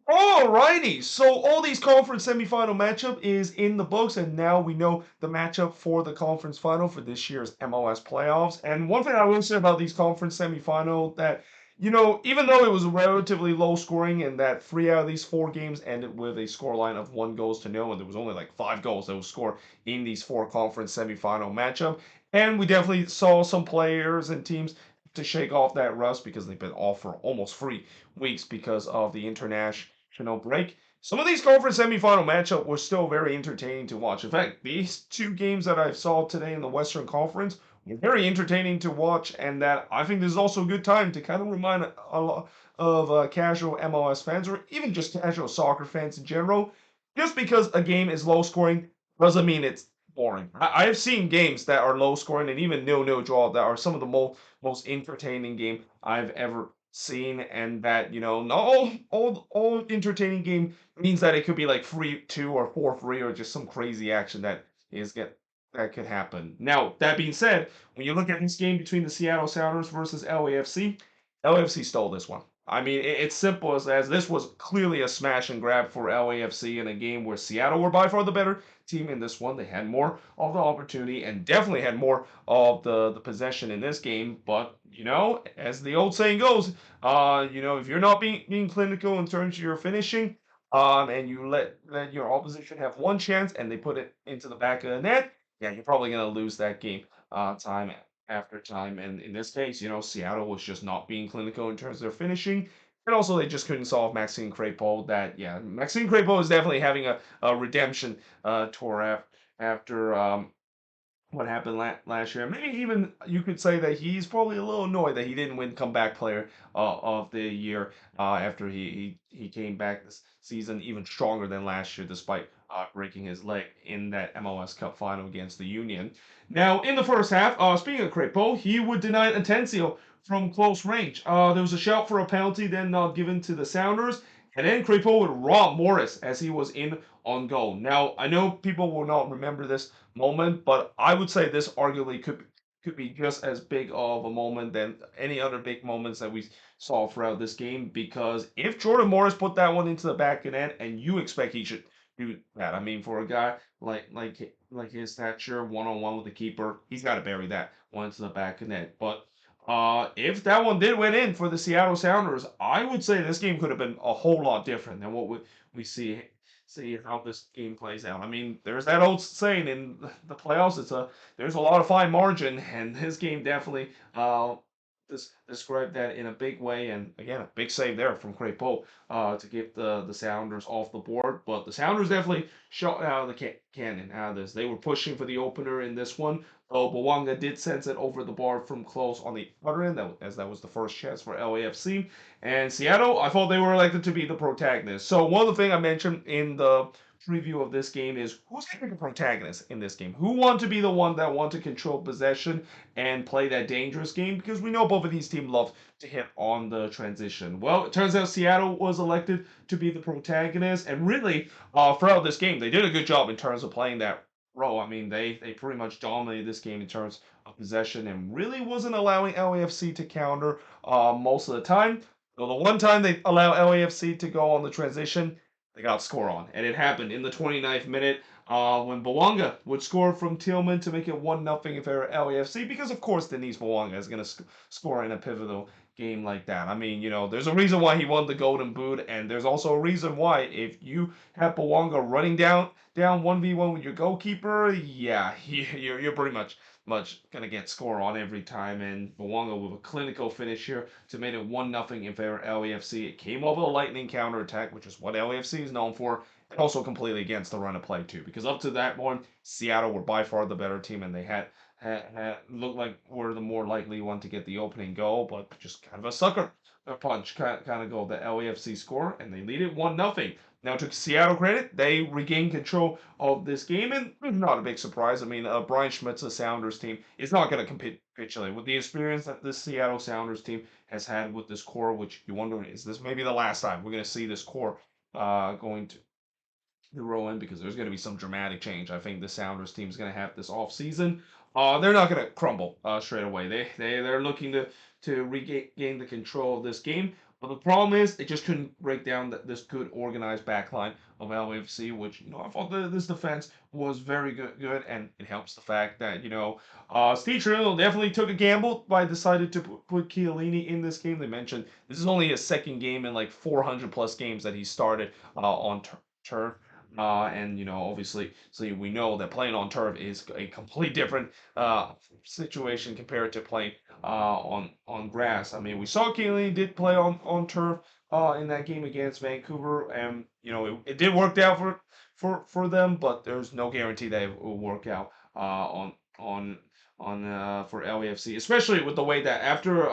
Alrighty, so all these conference semifinal matchup is in the books, and now we know the matchup for the conference final for this year's MLS playoffs. And one thing I will say about these conference semifinal that even though it was relatively low scoring, and that 3 out of these 4 games ended with a scoreline of 1 goals to 0, and there was only like 5 goals that was scored in these 4 conference semifinal matchup, and we definitely saw some players and teams to shake off that rust because they've been off for almost 3 weeks because of the international break. Some of these conference semifinal matchup were still very entertaining to watch. In fact, these 2 games that I saw today in the Western Conference were very entertaining to watch, and that I think this is also a good time to kind of remind a lot of casual MLS fans, or even just casual soccer fans in general, just because a game is low scoring doesn't mean it's boring. I've seen games that are low scoring and even no draw that are some of the most entertaining game I've ever seen, and that not all entertaining game means that it could be like 3-2 or 4-3 or just some crazy action that could happen. Now, that being said, when you look at this game between the Seattle Sounders versus LAFC, LAFC stole this one. I mean, it's simple as this was clearly a smash and grab for LAFC in a game where Seattle were by far the better team in this one. They had more of the opportunity and definitely had more of the possession in this game. But as the old saying goes, if you're not being clinical in terms of your finishing, and you let your opposition have one chance and they put it into the back of the net, yeah, you're probably gonna lose that game time after time. And in this case, Seattle was just not being clinical in terms of their finishing. And also, they just couldn't solve Maxime Crepeau. Yeah, Maxime Crepeau is definitely having a redemption tour after what happened last year. Maybe even you could say that he's probably a little annoyed that he didn't win comeback player of the year after he came back this season even stronger than last year, despite breaking his leg in that MLS Cup final against the Union. Now, in the first half, speaking of Crepeau, he would deny Atencio from close range. There was a shout for a penalty then given to the Sounders, and then Crepeau would rob Morris as he was in on goal. Now, I know people will not remember this moment, but I would say this arguably could be just as big of a moment than any other big moments that we saw throughout this game. Because if Jordan Morris put that one into the back of net, and you expect he should do that, I mean, for a guy like his stature, 1-on-1 with the keeper, he's got to bury that one into the back of net. But if that one did went in for the Seattle Sounders, I would say this game could have been a whole lot different than what we see how this game plays out. I mean, there's that old saying in the playoffs. There's a lot of fine margin, and this game definitely described that in a big way. And again, a big save there from Crepeau to get the Sounders off the board. But the Sounders definitely shot out of the cannon out of this. They were pushing for the opener in this one. Though Bawanga did sense it over the bar from close on the other end, as that was the first chance for LAFC. And Seattle, I thought they were elected to be the protagonist. So one of the things I mentioned in the preview of this game is who's going to be the protagonist in this game? Who want to be the one that want to control possession and play that dangerous game? Because we know both of these teams love to hit on the transition. Well, it turns out Seattle was elected to be the protagonist, and really, throughout this game, they did a good job in terms of playing that role. I mean, they pretty much dominated this game in terms of possession and really wasn't allowing LAFC to counter most of the time. So the one time they allow LAFC to go on the transition, they got score on. And it happened in the 29th minute when Bawanga would score from Tillman to make it 1-0 in favor of LAFC, because, of course, Denise Bawanga is going to score in a pivotal game like that. I mean, there's a reason why he won the Golden Boot, and there's also a reason why if you have Bawanga running down 1v1 with your goalkeeper, yeah, you're pretty much gonna get score on every time. And Bawanga with a clinical finish here to make it 1-0 in favor of LAFC. It came over a lightning counter attack, which is what LAFC is known for, and also completely against the run of play too. Because up to that point, Seattle were by far the better team, and they had looked like were the more likely one to get the opening goal, but just kind of a sucker a punch kind of goal the LAFC score, and they lead it 1-0. Now, to Seattle credit, they regained control of this game, and not a big surprise. I mean, Brian Schmidt's Sounders team is not going to capitulate with the experience that this Seattle Sounders team has had with this core. Which you wonder, is this maybe the last time we're going to see this core going to roll in, because there's going to be some dramatic change. I think the Sounders team is going to have this off season. They're not going to crumble straight away. They're looking to regain the control of this game. But the problem is they just couldn't break down this good organized backline of LAFC, which I thought this defense was very good, and it helps the fact that Steve Chernow definitely took a gamble by decided to put Chiellini in this game. They mentioned this is only his second game in like 400 plus games that he started on turf. And obviously, so we know that playing on turf is a complete different situation compared to playing on grass. I mean, we saw Chiellini did play on turf in that game against Vancouver, and it did work out for them, but there's no guarantee that it will work out on for LAFC, especially with the way that after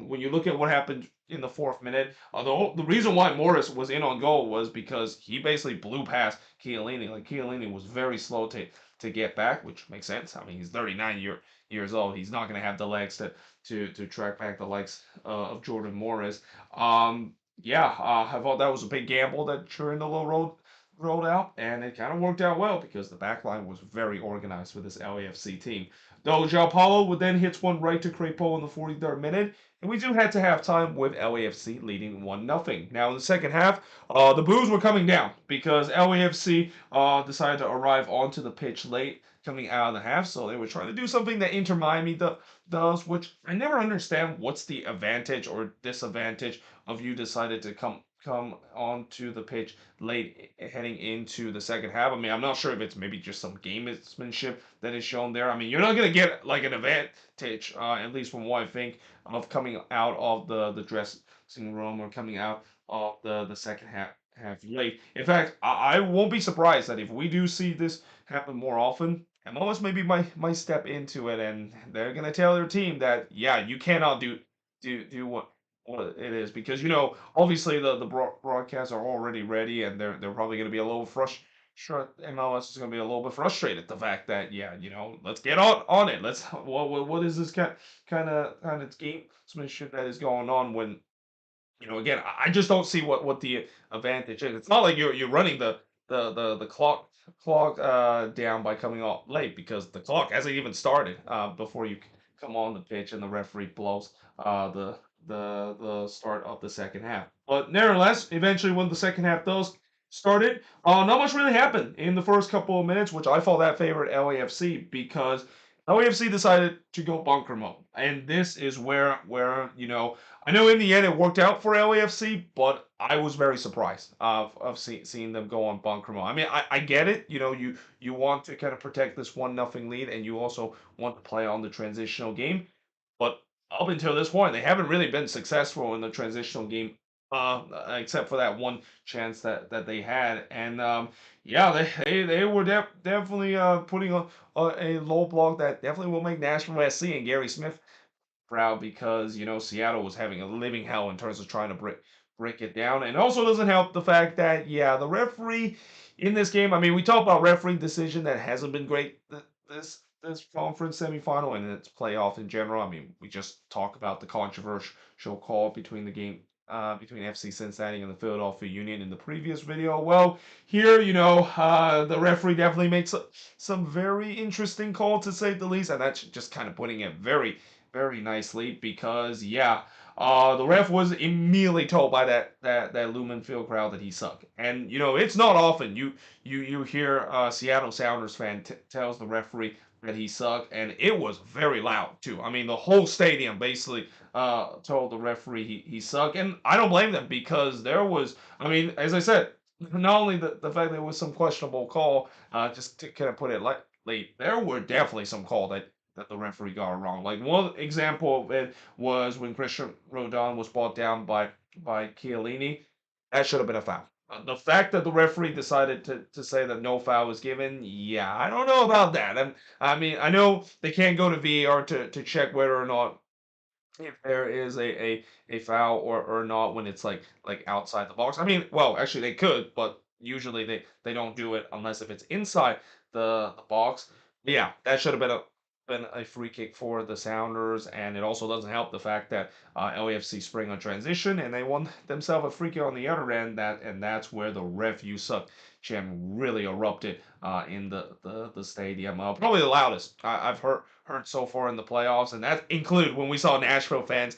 when you look at what happened in the fourth minute, the reason why Morris was in on goal was because he basically blew past Chiellini. Like Chiellini was very slow to get back, which makes sense. I mean, he's 39 years old. He's not going to have the legs to track back the likes of Jordan Morris. Yeah, I thought that was a big gamble that Cherundolo rolled out, and it kind of worked out well because the backline was very organized for this LAFC team. Though João Paulo would then hits one right to Crepeau in the 43rd minute, and we do head to halftime with LAFC leading 1-0. Now in the second half, the boos were coming down because LAFC decided to arrive onto the pitch late coming out of the half, so they were trying to do something that Inter Miami does, which I never understand what's the advantage or disadvantage of you decided to come onto the pitch late heading into the second half. I mean, I'm not sure if it's maybe just some gamesmanship that is shown there. I mean, you're not gonna get like an advantage, at least from what I think, of coming out of the dressing room or coming out of the second half late. In fact, I won't be surprised that if we do see this happen more often, MLS maybe might step into it, and they're gonna tell their team that yeah, you cannot do what it is, because obviously the broadcasts are already ready, and they're probably going to be a little frustrated. MLS is going to be a little bit frustrated the fact that yeah, let's get on it. Let's what is this kind of gamesmanship that is going on when again, I just don't see what the advantage is. It's not like you're running the clock down by coming off late, because the clock hasn't even started before you come on the pitch and the referee blows the start of the second half. But nevertheless, eventually when the second half does started, not much really happened in the first couple of minutes, which I thought that favored LAFC because LAFC decided to go bunker mode, and this is where I know in the end it worked out for LAFC, but I was very surprised of seeing them go on bunker mode. I mean, I get it. You want to kind of protect this 1-0 lead, and you also want to play on the transitional game. But up until this point, they haven't really been successful in the transitional game, except for that one chance that they had. And yeah, they were definitely putting a low block that definitely will make Nashville SC and Gary Smith proud, because Seattle was having a living hell in terms of trying to break it down. And also doesn't help the fact that yeah, the referee in this game. I mean, we talk about referee decision that hasn't been great this conference semifinal and its playoff in general. I mean, we just talked about the controversial call between the game. Between FC Cincinnati and the Philadelphia Union in the previous video. Well, here, the referee definitely makes some very interesting call to say the least, and that's just kind of putting it very, very nicely because yeah, the ref was immediately told by that Lumen Field crowd that he sucked, and it's not often you hear Seattle Sounders fan tells the referee that he sucked, and it was very loud too. I mean, the whole stadium basically told the referee he sucked, and I don't blame them because there was, I mean, as I said, not only the fact that it was some questionable call, just to kind of put it lightly, there were definitely some call that the referee got wrong. Like one example of it was when Christian Rodon was brought down by Chiellini. That should have been a foul. The fact that the referee decided to say that no foul was given, yeah, I don't know about that. And I mean, I know they can't go to VAR to check whether or not if there is a foul or not when it's like outside the box. I mean, well, actually they could, but usually they don't do it unless if it's inside the box. But yeah, that should have been a free kick for the Sounders, and it also doesn't help the fact that LAFC spring on transition and they won themselves a free kick on the other end. That's where the ref you suck chant really erupted in the stadium. Probably the loudest I've heard so far in the playoffs, and that include when we saw Nashville fans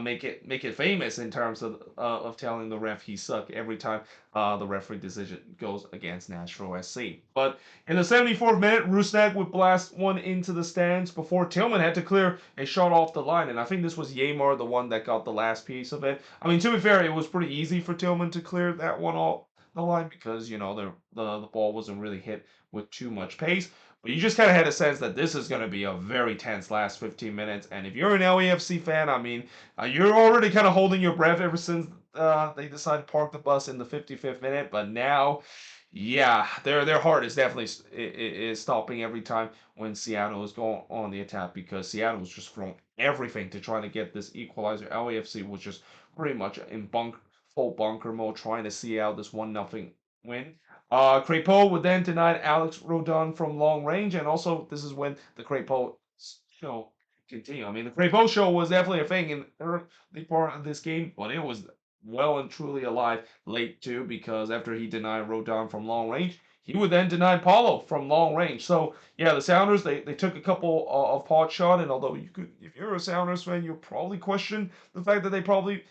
make it famous in terms of telling the ref he sucked every time the referee decision goes against Nashville SC. But in the 74th minute, Rusnak would blast one into the stands before Tillman had to clear a shot off the line, and I think this was Yamar, the one that got the last piece of it. I mean, to be fair, it was pretty easy for Tillman to clear that one off the line because the ball wasn't really hit with too much pace. But you just kind of had a sense that this is going to be a very tense last 15 minutes. And if you're an LAFC fan, I mean, you're already kind of holding your breath ever since they decided to park the bus in the 55th minute. But now, yeah, their heart is definitely is stopping every time when Seattle is going on the attack because Seattle was just throwing everything to try to get this equalizer. LAFC was just pretty much in full bunker mode, trying to see out this 1-0 win. Crepeau would then deny Alex Rodon from long range, and also this is when the Crepeau show continue. I mean, the Crepeau show was definitely a thing in the early part of this game, but it was well and truly alive late too, because after he denied Rodon from long range, he would then deny Paulo from long range. So yeah, the Sounders they took a couple of pot shot, and although you could, if you're a Sounders fan, you'll probably question the fact that they probably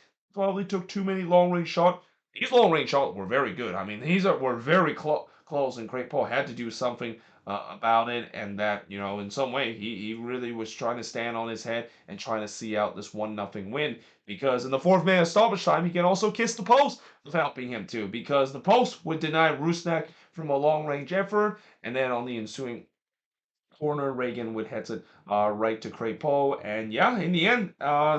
took too many long range shots. These long range shots were very good. I mean, were very close, and Craig Paul had to do something about it, and that in some way he really was trying to stand on his head and trying to see out this 1-0 win, because in the fourth minute of stoppage time he can also kiss the post without being him too, because the post would deny Rusnak from a long range effort, and then on the ensuing corner, Reagan would head it right to Crepeau. And yeah, in the end,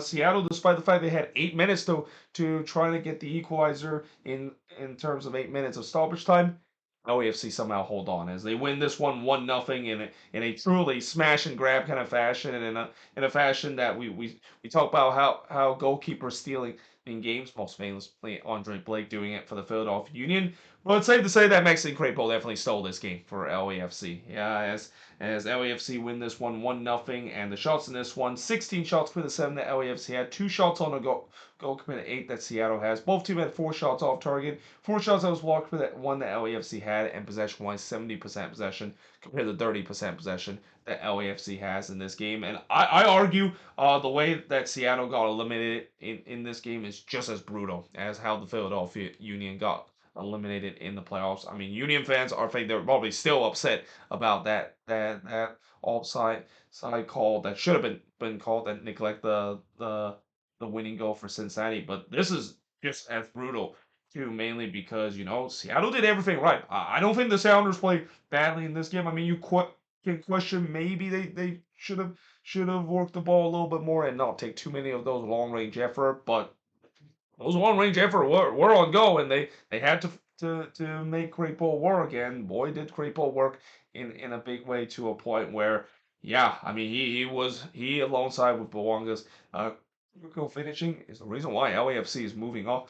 Seattle, despite the fact they had 8 minutes to try to get the equalizer in terms of 8 minutes of stoppage time, OAFC somehow hold on as they win this one 1-0 in a truly smash and grab kind of fashion, and in a fashion that we talk about how goalkeepers stealing in games, most famously Andre Blake doing it for the Philadelphia Union. Well, it's safe to say that Mexican Crepeau definitely stole this game for LAFC. Yeah, as LAFC win this one 1-0, and the shots in this one, 16 shots for the 7 that LAFC had, 2 shots on a goal committed, 8 that Seattle has. Both teams had 4 shots off target, 4 shots that was blocked for that 1 that LAFC had, and possession-wise, 70% possession compared to 30% possession that LAFC has in this game. And I argue the way that Seattle got eliminated in this game is just as brutal as how the Philadelphia Union got eliminated in the playoffs. I mean, Union fans are think they're probably still upset about that offside side call that should have been called, that neglect the winning goal for Cincinnati. But this is just as brutal too, mainly because Seattle did everything right. I don't think the Sounders played badly in this game. I mean, you can question maybe they should have worked the ball a little bit more and not take too many of those long range effort, but those long range effort were on go, and they had to make Crepeau work, and boy did Crepeau work in a big way, to a point where, yeah, I mean, he alongside with Bouanga's go finishing is the reason why LAFC is moving on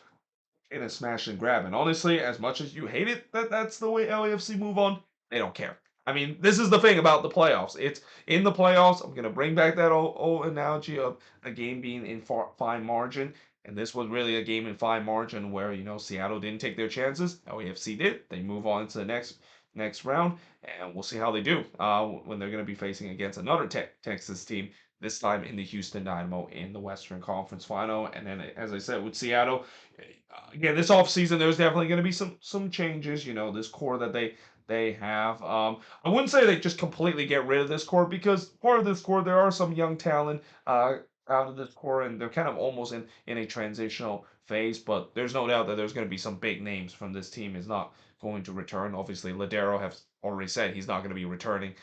in a smash and grab. And honestly, as much as you hate it that that's the way LAFC move on, they don't care. I mean, this is the thing about the playoffs. It's in the playoffs. I'm gonna bring back that old analogy of a game being in fine margin, and this was really a game in fine margin where Seattle didn't take their chances. LAFC did. They move on to the next round, and we'll see how they do when they're going to be facing against another Texas team, this time in the Houston Dynamo in the Western Conference Final. And then, as I said, with Seattle, again, this offseason, there's definitely going to be some changes. This core that they have. I wouldn't say they just completely get rid of this core, because part of this core there are some young talent out of this core, and they're kind of almost in a transitional phase. But there's no doubt that there's going to be some big names from this team is not going to return. Obviously, Ladero has already said he's not going to be returning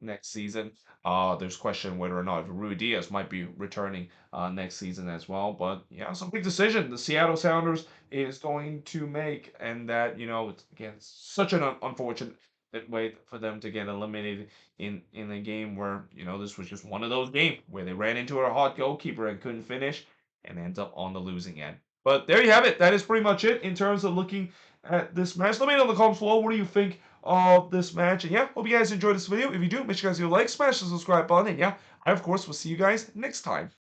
next season. There's question whether or not Rui Diaz might be returning next season as well. But yeah, some big decision the Seattle Sounders is going to make, and that it's again such an unfortunate way for them to get eliminated in a game where this was just one of those games where they ran into a hot goalkeeper and couldn't finish, and ends up on the losing end. But there you have it. That is pretty much it in terms of looking at this match. Let me know in the comments below, what do you think of this match? And yeah, hope you guys enjoyed this video. If you do, make sure you guys do like, smash the subscribe button, and yeah, I of course will see you guys next time.